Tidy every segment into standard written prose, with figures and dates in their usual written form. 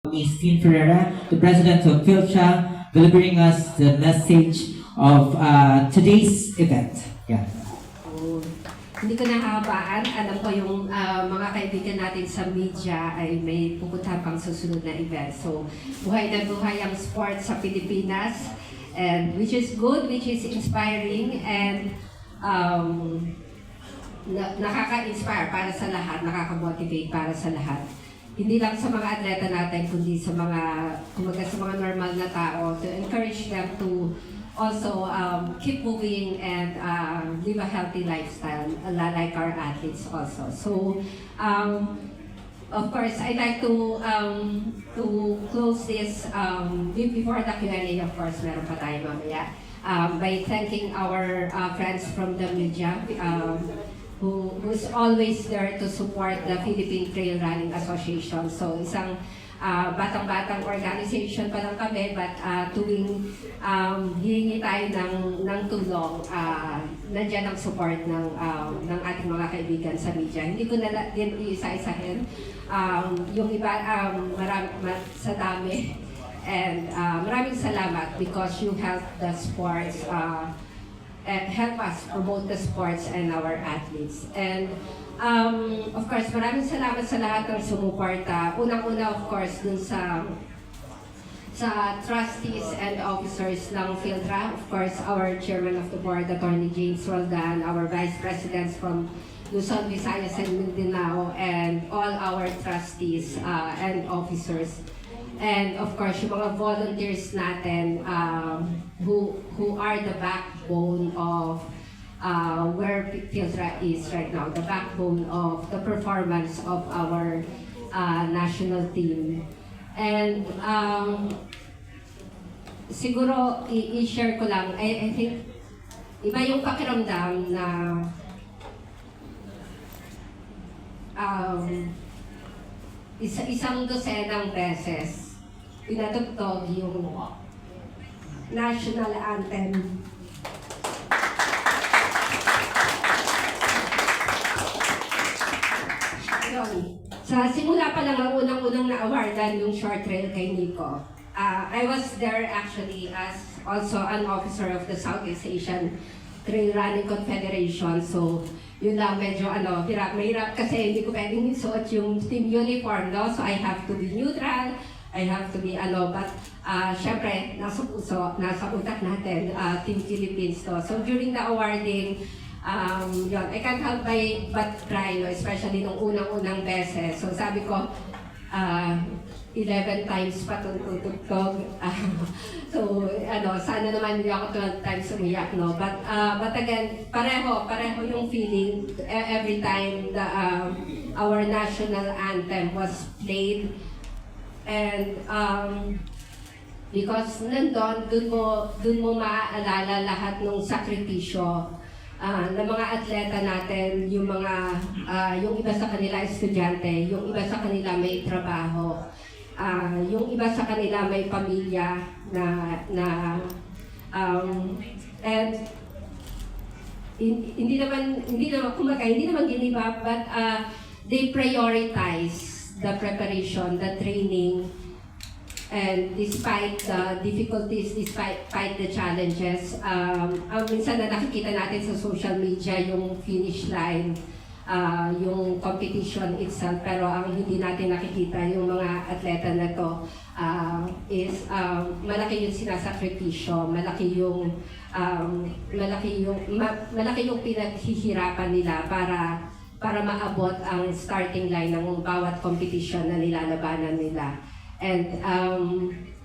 Miss Tin Ferreira, the president of PhilCha, delivering us the message of today's event. Yeah. Hindi ko nahabaan. Alam ko yung mga kaibigan natin sa media ay may pupuntahan pang susunod na event. So, buhay na buhay ang sports sa Pilipinas, and which is good, which is inspiring, and nakaka-inspire para sa lahat, nakaka-motivate para sa lahat. Hindi lang sa mga atleta natin, kundi sa mga, kumaga sa mga normal na tao, to encourage them to also keep moving and live a healthy lifestyle, like our athletes also. So, of course, I'd like to close this before the Q&A. Of course, meron pa tayo mamaya, by thanking our friends from the media, who's always there to support the Philippine Trail Running Association. So, isang batang-batang organization pa lang kami, but tuwing hihingi tayo ng tulong, nandiyan ang support ng ating mga kaibigan sa media. Hindi ko na din isa-isahin. Yung iba, sa dami. And maraming salamat because you help the sports, help us promote the sports and our athletes. And of course, maraming salamat sa lahat ng sumuporta. Unang-una, of course, dun sa trustees and officers ng PhilTra. Of course, our chairman of the board, Attorney James Roldan, our vice presidents from Luzon, Visayas, and Mindanao, and all our trustees and officers. And of course, yung mga volunteers natin who are the backbone of where PhilTra is right now, the backbone of the performance of our national team. And siguro i-share ko lang, I think iba yung pakiramdam na isang dosenang beses pinatugtog yung national anthem. Sa simula pa lang ang unang-unang na-awardan yung short trail kay Nico. I was there actually as also an officer of the Southeast Asian Trail Running Confederation. So, yun lang medyo mahirap kasi hindi ko pwedeng isuot yung team uniform, no? So, I have to be neutral, I have to be but syempre, nasa puso, nasa utak natin, Team Philippines to. So, during the awarding, yun, I can't help but cry, no? Especially nung unang-unang beses. So sabi ko, 11 times pa tutugtog. So, sana naman hindi ako 12 times umiyak, no? But again, pareho yung feeling every time our national anthem was played. And because dun mo maaalala lahat ng sakripisyo ng mga atleta natin, yung iba sa kanila estudyante, yung iba sa kanila may trabaho, yung iba sa kanila may pamilya and hindi naman give up, but they prioritize the preparation, the training, and despite the difficulties, despite the challenges, minsan na nakikita natin sa social media yung finish line, yung competition itself, pero ang hindi natin nakikita yung mga atleta na to is malaki yung sinasakripisyo, malaki yung pinaghihirapan nila para maabot ang starting line ng bawat competition na nilalabanan nila. And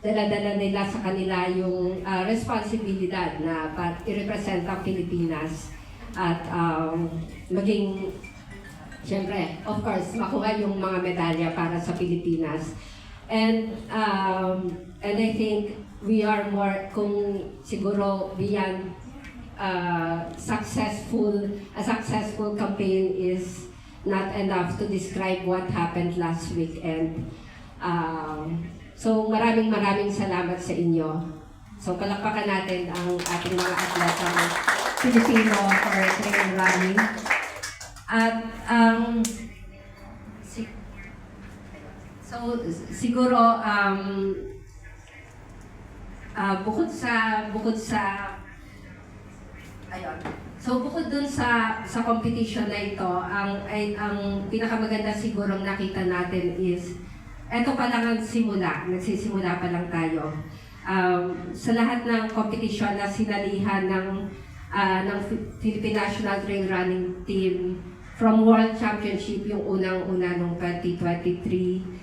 dala-dala nila sa kanila yung responsibilidad na i-represent ang Pilipinas at maging, siyempre, of course, makuha yung mga medalya para sa Pilipinas. And I think we are more, kung siguro beyond a successful campaign is not enough to describe what happened last weekend. So maraming salamat sa inyo. So palakpakan natin ang ating mga atleta Pilipino for trail running. At So, siguro, bukod sa, ayun. So, bukod dun sa competition na ito, ang pinakamaganda siguro nakita natin is, eto pa lang ang simula, nagsisimula pa lang tayo. Sa lahat ng competition na sinalihan ng Philippine National Trail Running Team, from World Championship, yung unang-una noong 2023,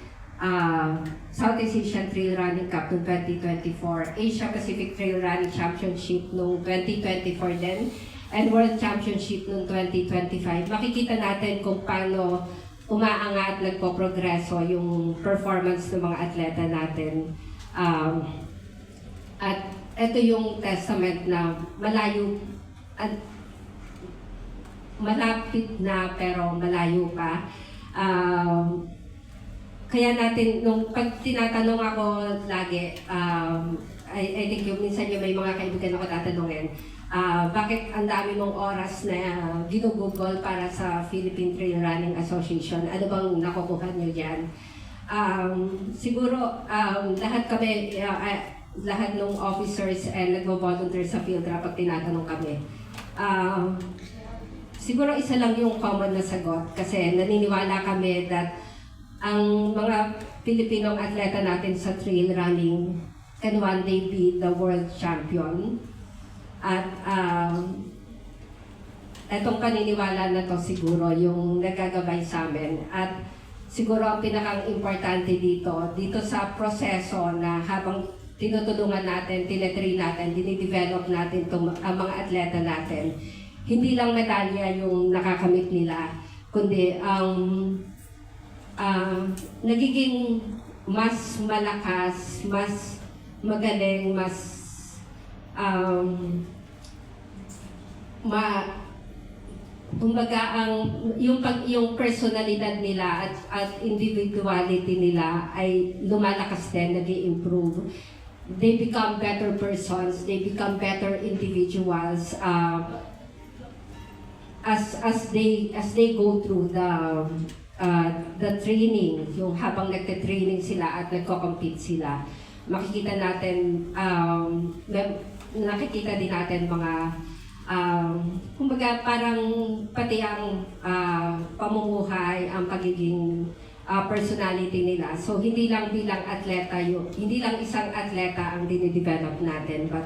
Southeast Asian Trail Running Cup noong 2024, Asia Pacific Trail Running Championship noong 2024 din, and World Championship noong 2025. Makikita natin kung paano umaangat, nagpo-progreso yung performance ng mga atleta natin. At ito yung testament na malayo at malapit na pero malayo pa. Kaya natin, nung pag tinatanong ako lagi, I think yung minsan yung may mga kaibigan ako tatanungin, bakit ang dami mong oras na ginugugol para sa Philippine Trail Running Association? Ano bang nakukuha nyo dyan? Siguro, lahat kami, lahat ng officers and nagbo-volunteer sa field pag tinatanong kami. Siguro isa lang yung common na sagot kasi naniniwala kami that ang mga Pilipinong atleta natin sa trail running can one day be the world champion. At etong paniniwala na to siguro yung nagagabay sa amin. At siguro ang pinakang-importante dito sa proseso na habang tinutulungan natin, tinetrain natin, dinidevelop natin ang mga atleta natin, hindi lang medalya yung nakakamit nila, kundi ang nagiging mas malakas, mas magaling, mas kumbaga yung personalidad nila at individuality nila ay lumalakas din, nag-i-improve. They become better persons, they become better individuals as they go through the training, yung habang nagte-training sila at nagko-compete sila. Makikita natin, nakikita din natin mga kumbaga parang pati ang pamumuhay, ang pagiging personality nila. So hindi lang bilang atleta hindi lang isang atleta ang dinidevelop natin, but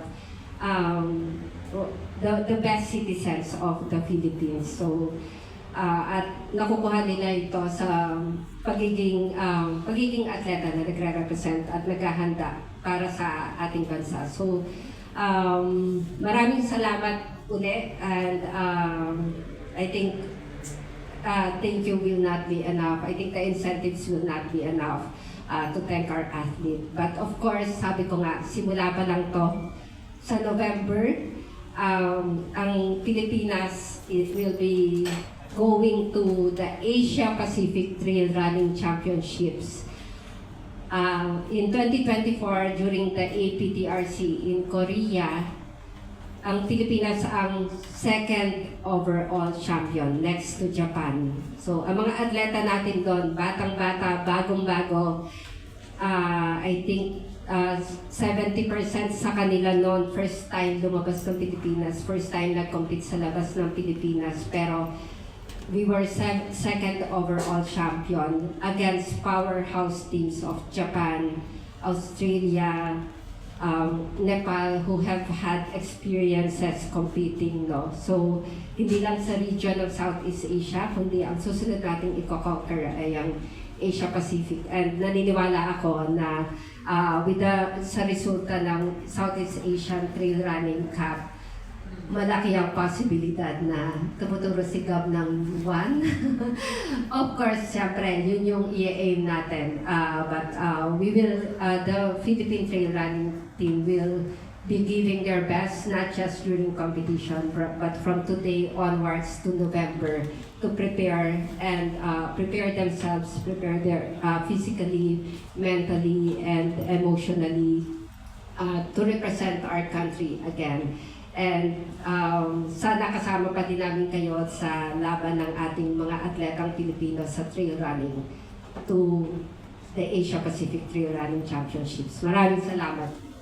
the best citizens of the Philippines. So at nakukuha nila ito sa pagiging atleta na nagre-represent at naghahanda para sa ating bansa. So maraming salamat uli, and I think thank you will not be enough. I think the incentives will not be enough to thank our athlete. But of course, sabi ko nga, simula pa lang to. Sa November, ang Pilipinas, it will be going to the Asia Pacific Trail Running Championships. In 2024, during the APTRC in Korea, ang Pilipinas ang second overall champion next to Japan. So, ang mga atleta natin doon, batang-bata, bagong-bago, I think 70% sa kanila noon, first time lumabas ng Pilipinas, first time nag-compete sa labas ng Pilipinas. Pero we were second overall champion against powerhouse teams of Japan, Australia, Nepal, who have had experiences competing, no? So, hindi lang sa region of Southeast Asia, kundi ang susunod nating i-conquer ay ang Asia Pacific. And naniniwala ako na sa resulta ng Southeast Asian Trail Running Cup, malaki ang posibilidad na tumuturo si Gab ng 1. Of course, siyempre, yun yung i-aim natin. But we will, the Philippine Trail Running Team will be giving their best, not just during competition, but from today onwards to November, to prepare and prepare themselves, prepare their physically, mentally, and emotionally to represent our country again. And sana kasama pa din namin kayo sa laban ng ating mga atletang Pilipino sa trail running to the Asia Pacific Trail Running Championships. Maraming salamat.